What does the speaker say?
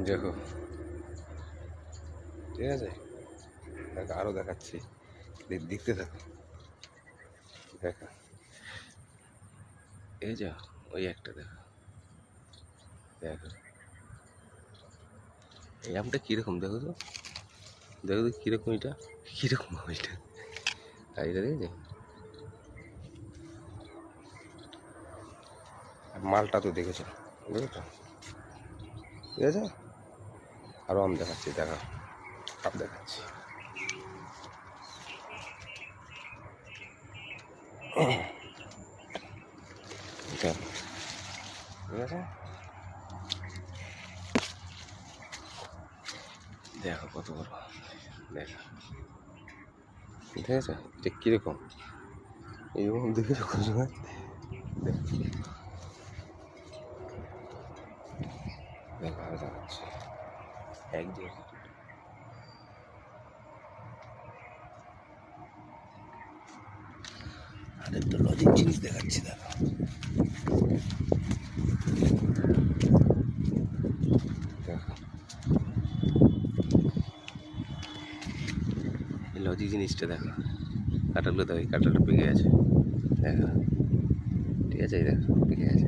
দেখো, ঠিক আছে, দেখো আরও দেখাচ্ছি, দেখতে থাকো। দেখো এই যা, ওই একটা দেখো, দেখো এই আমটা কীরকম দেখো তো, দেখো তো কীরকম, এটা কীরকম এটা, তাই এটা দেখেছে। আর মালটা তো দেখেছো, বুঝেছো, ঠিক আছে। আরও আম দেখাচ্ছি, দেখা আম দেখাচ্ছি। দেখো, ঠিক আছে, দেখো কত বড়, দেখো, ঠিক আছে। এটা কীরকম, এইরকম দেখেছো কোনো সময়? দেখো, দেখো আরও দেখাচ্ছি, এক দিয়ে আর একটা লজিক জিনিস দেখাচ্ছি, দেখো দেখো, এই লজিক জিনিসটা দেখো, কাঁটাগুলো দেখো, এই কাঁটাটা পেকে আছে, দেখো, ঠিক আছে, এই দেখো পেকে আছে।